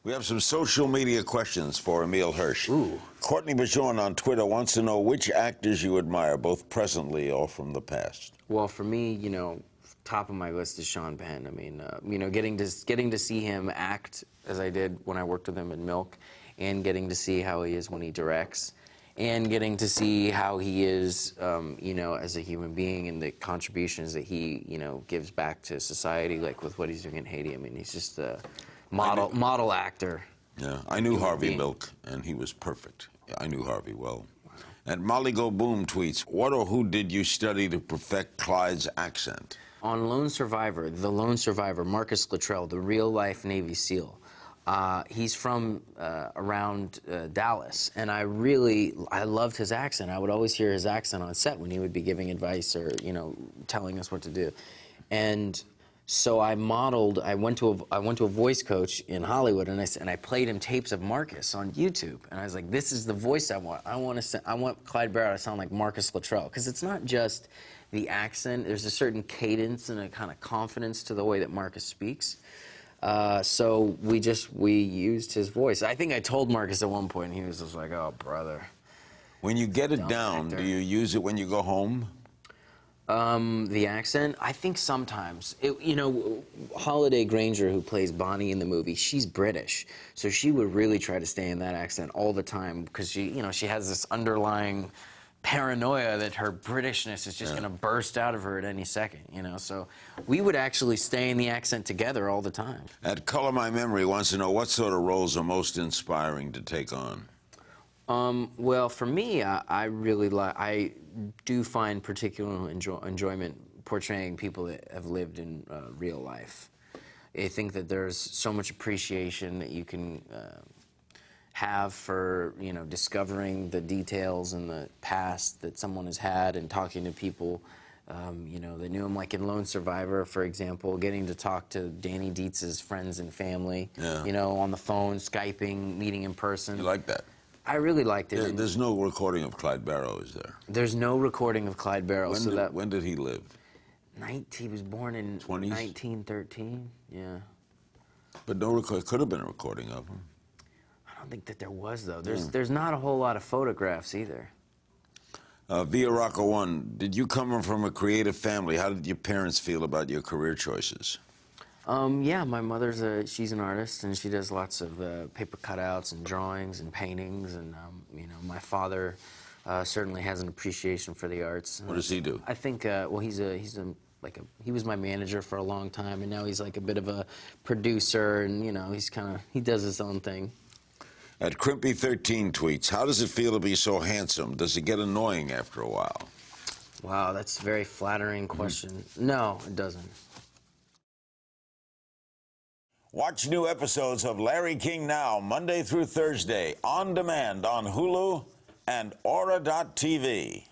We have some social media questions for Emile Hirsch. Ooh. Courtney Bajon on Twitter wants to know which actors you admire, both presently or from the past. Well, for me, top of my list is Sean Penn. I mean, getting to see him act as I did when I worked with him in Milk, and getting to see how he is when he directs, and getting to see how he is, as a human being and the contributions that he, gives back to society, like with what he's doing in Haiti. I mean, he's just a model actor. Yeah, I knew Harvey Milk, and he was perfect. I knew Harvey well. Wow. And Molly Go Boom tweets, what or who did you study to perfect Clyde's accent? On The Lone Survivor, Marcus Luttrell, the real-life Navy SEAL. He's from around Dallas, and I loved his accent. I would always hear his accent on set when he would be giving advice or, telling us what to do. And so I went to a voice coach in Hollywood, and I played him tapes of Marcus on YouTube, and I was like, this is the voice I want. I want Clyde Barrow to sound like Marcus Luttrell, because it's not just the accent. There's a certain cadence and a kind of confidence to the way that Marcus speaks. So we used his voice. I think I told Marcus at one point, and he was just like, oh, brother. When you get it down, do you use it when you go home? The accent? I think sometimes. Holiday Granger, who plays Bonnie in the movie, she's British. So she would really try to stay in that accent all the time, because she has this underlying paranoia that her Britishness is just going to burst out of her at any second, So we would actually stay in the accent together all the time. At Color My Memory wants to know what sort of roles are most inspiring to take on? Well, for me, I do find particular enjoyment portraying people that have lived in real life. I think that there's so much appreciation that you can have for, discovering the details in the past that someone has had, and talking to people, that knew him, like in Lone Survivor, for example, getting to talk to Danny Dietz's friends and family, on the phone, Skyping, meeting in person. You like that? I really liked it. There's no recording of Clyde Barrow, is there? There's no recording of Clyde Barrow. When did he live? He was born in 20s? 1913, yeah. But no record, could have been a recording of him. I don't think that there was, though. There's not a whole lot of photographs either. Via Rocco 1, did you come from a creative family? How did your parents feel about your career choices? Yeah, my mother's she's an artist, and she does lots of paper cutouts and drawings and paintings, and my father certainly has an appreciation for the arts. What does he do? I think well, he was my manager for a long time, and now he's like a bit of a producer, and he does his own thing. At Crimpy13 tweets, how does it feel to be so handsome? Does it get annoying after a while? Wow, that's a very flattering question. No, it doesn't. Watch new episodes of Larry King Now, Monday through Thursday, on demand on Hulu and Aura.tv.